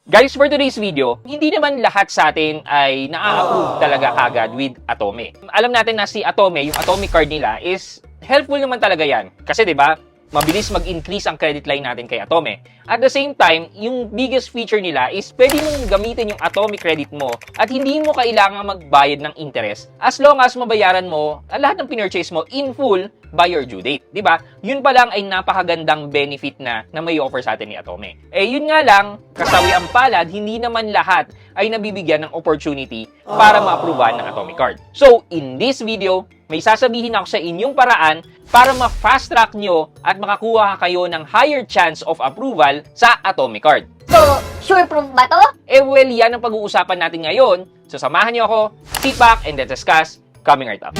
Guys, for today's video, hindi naman lahat sa atin ay na-approve talaga kagad with Atome. Alam natin na si Atome, yung Atome card nila is helpful naman talaga yan. Kasi 'di ba, mabilis mag-increase ang credit line natin kay Atome. At the same time, yung biggest feature nila is pwede mong gamitin yung Atome credit mo at hindi mo kailangan magbayad ng interest as long as mabayaran mo ang lahat ng pinurchase mo in full by your due date. Diba? Yun pa lang ay napakagandang benefit na may offer sa atin ni Atome. Yun nga lang, kasawi ang palad, hindi naman lahat ay nabibigyan ng opportunity para ma-approvean ng Atome card. So, in this video, may sasabihin ako sa inyong paraan para ma-fast track nyo at makakuha kayo ng higher chance of approval sa Atome card. So, sure proof ba to? Well, yan ang pag-uusapan natin ngayon. So, samahan niyo ako, sit back and let's discuss coming right up.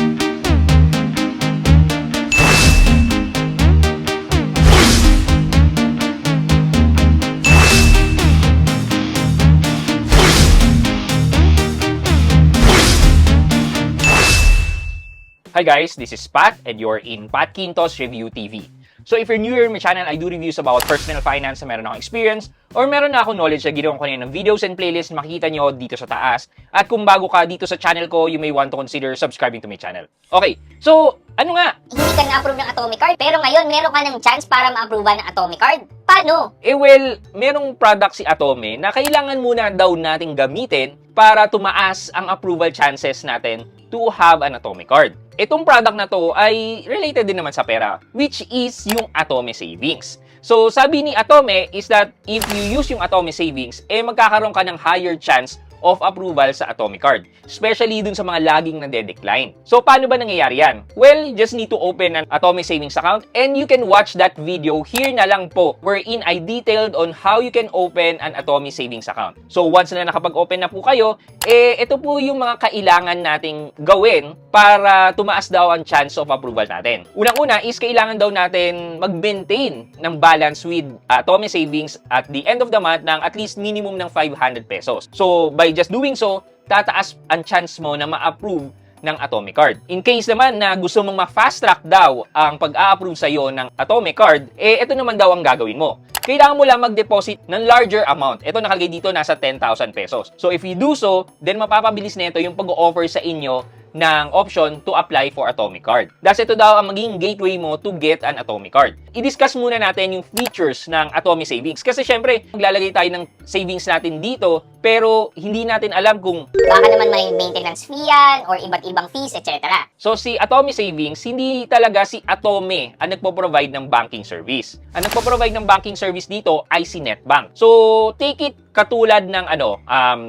Hi guys, this is Pat and you're in Pat Quintos Review TV. So if you're new here in my channel, I do reviews about personal finance na meron akong experience or meron na akong knowledge na ginawa ko kanina ng videos and playlists na makikita nyo dito sa taas. At kung bago ka dito sa channel ko, you may want to consider subscribing to my channel. Okay, so ano nga? Hindi ka na-approve ng Atome card, pero ngayon meron ka ng chance para ma-approve ng Atome card. Paano? Well, merong product si Atome na kailangan muna daw nating gamitin para tumaas ang approval chances natin to have an Atome card. Itong product na to ay related din naman sa pera, which is yung Atome Savings. So, sabi ni Atome is that if you use yung Atome Savings, magkakaroon ka ng higher chance of approval sa Atome card, especially dun sa mga laging nade-decline. So, paano ba nangyayari yan? Well, you just need to open an Atome Savings account and you can watch that video here na lang po wherein I detailed on how you can open an Atome Savings account. So, once na nakapag-open na po kayo, ito po yung mga kailangan nating gawin para tumaas daw ang chance of approval natin. Unang-una is kailangan daw natin mag-maintain ng balance with Atome Savings at the end of the month ng at least minimum ng 500 pesos. So, by just doing so, tataas ang chance mo na ma-approve ng Atome card. In case naman na gusto mong ma-fast track daw ang pag-a-approve sa'yo ng Atome card, ito naman daw ang gagawin mo. Kailangan mo lang mag-deposit ng larger amount. Ito nakalagay dito, nasa 10,000 pesos. So if you do so, then mapapabilis na ito yung pag-offer sa inyo ng option to apply for Atome card. Thus, ito daw ang magiging gateway mo to get an Atome card. I-discuss muna natin yung features ng Atome Savings. Kasi syempre, maglalagay tayo ng savings natin dito, pero hindi natin alam kung Baka naman may maintenance fee yan, or iba't ibang fees, etc. so si Atome Savings, hindi talaga si Atome ang nagpo-provide ng banking service. Ang nagpo-provide ng banking service dito ay si Netbank. So, take it katulad ng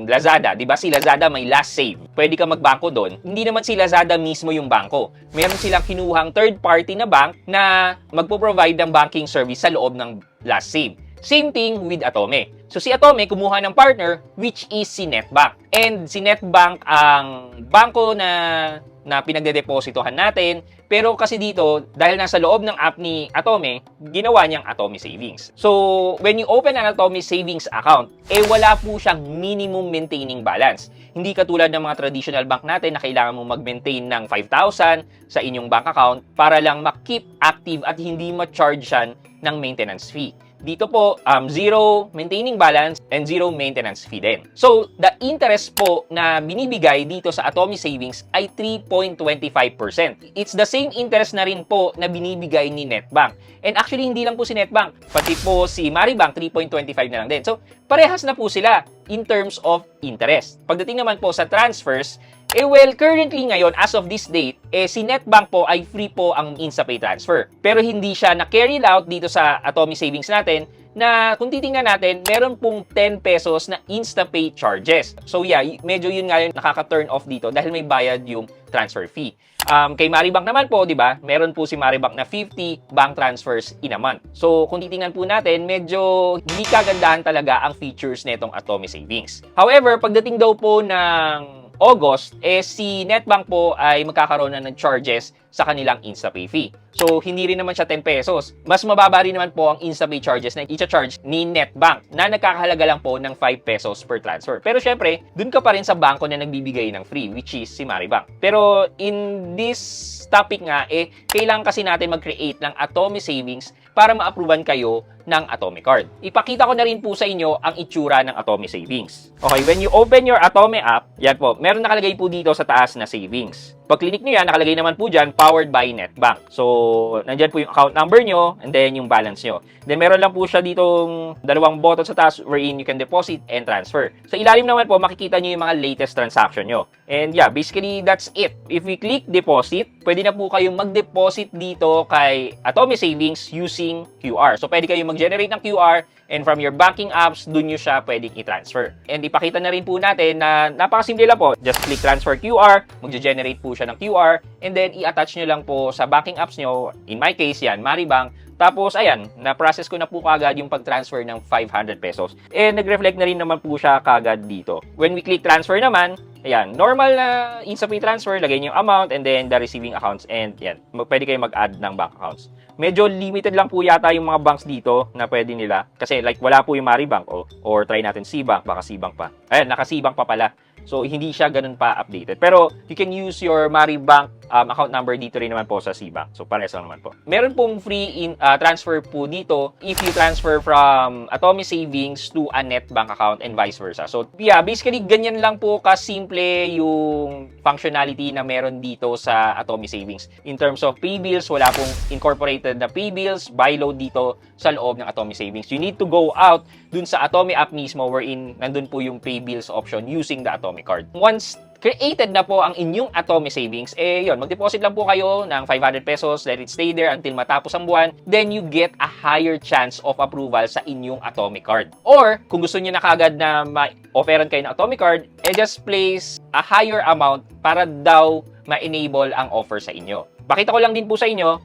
Lazada. Di ba si Lazada may last save? Pwede ka magbangko doon. Hindi naman si Lazada mismo yung bangko. Meron silang kinuhang third party na bank na magpo-provide ng banking service sa loob ng last save. Same thing with Atome. So si Atome kumuha ng partner which is si Netbank. And si Netbank ang bangko na pinagdedepositohan natin. Pero kasi dito, dahil nasa loob ng app ni Atome, ginawa niyang Atome Savings. So, when you open an Atome Savings account, wala po siyang minimum maintaining balance. Hindi katulad ng mga traditional bank natin na kailangan mo mag-maintain ng 5,000 sa inyong bank account para lang ma-keep active at hindi ma-charge yan ng maintenance fee. Dito po, zero maintaining balance and zero maintenance fee din. So, the interest po na binibigay dito sa Atome Savings ay 3.25%. It's the same interest na rin po na binibigay ni Netbank. And actually, hindi lang po si Netbank, pati po si Maribank, 3.25 na lang din. So, parehas na po sila in terms of interest. Pagdating naman po sa transfers, well, currently ngayon, as of this date, si Netbank po ay free po ang InstaPay transfer. Pero hindi siya na-carry out dito sa Atome Savings natin na kung titingnan natin, meron pong 10 pesos na InstaPay charges. So yeah, medyo yun nga yung nakaka-turn off dito dahil may bayad yung transfer fee. Kay Maribank naman po, di ba, meron po si Maribank na 50 bank transfers in a month. So kung titingnan po natin, medyo hindi kagandahan talaga ang features nitong Atome Savings. However, pagdating daw po ng August, si Netbank po ay magkakaroon na ng charges sa kanilang InstaPay fee. So, hindi rin naman siya 10 pesos. Mas mababa rin naman po ang InstaPay charges na i-charge ni Netbank na nagkakahalaga lang po ng 5 pesos per transfer. Pero syempre, dun ka pa rin sa bangko na nagbibigay ng free, which is si Maribank. Pero in this topic nga, kailangan kasi natin mag-create ng Atome Savings para ma-approvean kayo ng Atome card. Ipakita ko na rin po sa inyo ang itsura ng Atome Savings. Okay, when you open your Atome app, yan po, meron nakalagay po dito sa taas na savings. Pag click nyo yan, nakalagay naman po dyan, powered by NetBank. So, nandyan po yung account number nyo and then yung balance nyo. Then, meron lang po siya ditong dalawang button sa taas wherein you can deposit and transfer. Sa ilalim naman po, makikita nyo yung mga latest transaction nyo. And yeah, basically, that's it. If we click deposit, pwede na po kayong mag-deposit dito kay Atome Savings using QR. So, pwede kayong mag-generate ng QR and from your banking apps, dun nyo siya pwedeng i-transfer. And ipakita na rin po natin na napakasimple lang po. Just click transfer QR, mag-generate po siya ng QR, and then i-attach nyo lang po sa banking apps nyo. In my case, yan, Maribank. Tapos, ayan, na-process ko na po kagad yung pag-transfer ng 500 pesos. And nag-reflect na rin naman po siya kagad dito. When we click transfer naman, ayan, normal na instant transfer, lagay nyo yung amount and then the receiving accounts. And yan, pwede kayo mag-add ng bank accounts. Medyo limited lang po yata yung mga banks dito na pwede nila. Kasi like wala po yung Maribank or try natin Cbank, baka Cbank pa. Ayan, naka-Cbank pa pala. So, hindi siya ganun pa updated. Pero, you can use your Maribank account number dito rin naman po sa Cbank. So, pares lang naman po. Meron pong free transfer po dito if you transfer from Atome Savings to a NetBank account and vice versa. So, yeah, basically, ganyan lang po kasimple yung functionality na meron dito sa Atome Savings. In terms of pay bills, wala pong incorporated na pay bills, buy load dito sa loob ng Atome Savings. You need to go out dun sa Atome app mismo wherein nandun po yung pay bills option using the Atome card. Once created na po ang inyong Atome Savings, yun, mag-deposit lang po kayo ng 500 pesos, let it stay there until matapos ang buwan, then you get a higher chance of approval sa inyong Atome card. Or, kung gusto niyo na kagad na ma-offeran kayo ng Atome card, just place a higher amount para daw ma-enable ang offer sa inyo. Pakita ko lang din po sa inyo,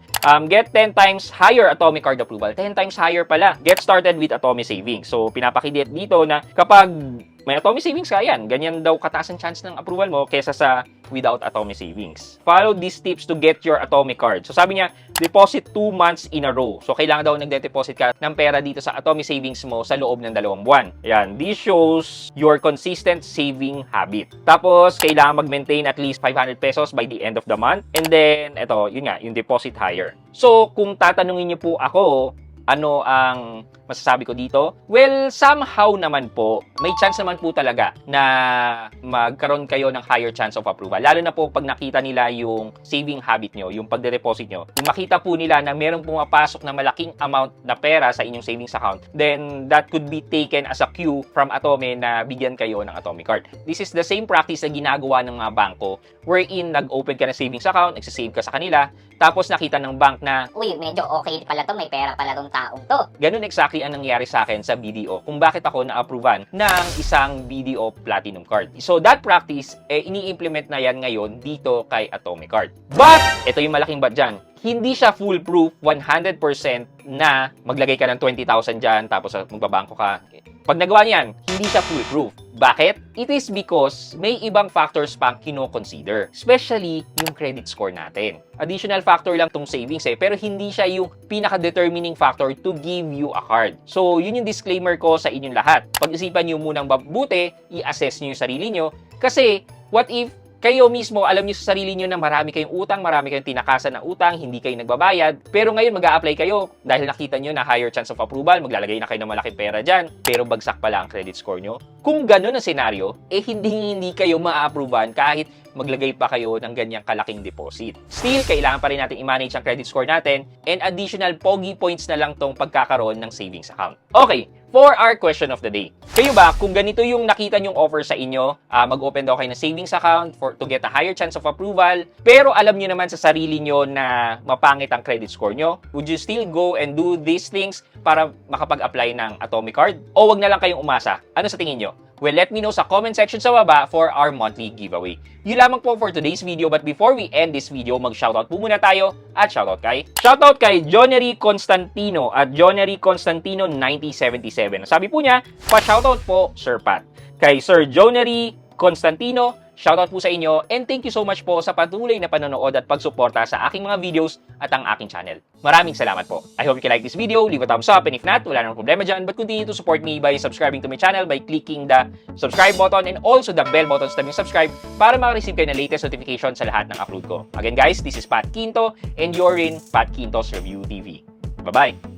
get 10 times higher Atome card approval. 10 times higher pala. Get started with Atome Savings. So, pinapakidit dito na kapag may Atome Savings ka, yan, ganyan daw kataas ang chance ng approval mo kesa sa without Atome Savings. Follow these tips to get your Atome card. So, sabi niya, deposit 2 months in a row. So, kailangan daw nagde-deposit ka ng pera dito sa Atome Savings mo sa loob ng 2 buwan. Ayan, this shows your consistent saving habit. Tapos, kailangan mag-maintain at least 500 pesos by the end of the month. And then, ito, yun nga, yung deposit higher. So, kung tatanungin niyo po ako, ano ang masasabi ko dito? Well, somehow naman po, may chance naman po talaga na magkaroon kayo ng higher chance of approval. Lalo na po pag nakita nila yung saving habit nyo, yung pagde-deposit nyo. Kung makita po nila na merong pumapasok na malaking amount na pera sa inyong savings account, then that could be taken as a cue from Atome na bigyan kayo ng Atome card. This is the same practice na ginagawa ng mga bangko wherein nag-open ka ng savings account, nagsisave ka sa kanila, tapos nakita ng bank na, uy, medyo okay pala to, may pera pala tong taong to. ganun exactly ang nangyari sa akin sa BDO kung bakit ako na-approvean ng isang BDO Platinum card. So that practice, ini-implement na yan ngayon dito kay Atome card. But, ito yung malaking but dyan, hindi siya foolproof 100% na maglagay ka ng 20,000 dyan tapos magbabangko ka. Pag nagawa niyan, hindi siya foolproof. Bakit? It is because may ibang factors pang kino-consider. Especially yung credit score natin. Additional factor lang tong savings pero hindi siya yung pinaka-determining factor to give you a card. So, yun yung disclaimer ko sa inyong lahat. Pag-isipan nyo munang mabuti, i-assess nyo yung sarili nyo. Kasi, what if kayo mismo, alam niyo sa sarili niyo na marami kayong utang, marami kayong tinakasan na utang, hindi kayo nagbabayad. Pero ngayon mag-a-apply kayo dahil nakita niyo na higher chance of approval, maglalagay na kayo ng malaking pera dyan, pero bagsak pala ang credit score niyo. Kung ganun ang senaryo, hindi kayo ma-approvean kahit maglagay pa kayo ng ganyang kalaking deposit. Still, kailangan pa rin natin i-manage ang credit score natin and additional pogi points na lang tong pagkakaroon ng savings account. Okay, for our question of the day. Kayo ba, kung ganito yung nakita nyong offer sa inyo, mag-open daw kayo ng savings account to get a higher chance of approval, pero alam nyo naman sa sarili nyo na mapangit ang credit score nyo, would you still go and do these things para makapag-apply ng Atome card? O wag na lang kayong umasa? Ano sa tingin nyo? Well, let me know sa comment section sa baba for our monthly giveaway. Yun lamang po for today's video, but before we end this video, mag-shoutout po muna tayo at shoutout kay Jonery Constantino at Jonery Constantino 9077. Sabi po niya, pa-shoutout po Sir Pat. Kay Sir Jonery Constantino, shoutout po sa inyo and thank you so much po sa patuloy na panonood at pagsuporta sa aking mga videos at ang aking channel. Maraming salamat po. I hope you can like this video, leave a thumbs up, and if not, wala namang problema dyan, but continue to support me by subscribing to my channel by clicking the subscribe button and also the bell button sa tabing subscribe para makareceive kayo ng latest notification sa lahat ng upload ko. Again guys, this is Pat Quinto and you're in Pat Quinto's Review TV. Bye-bye!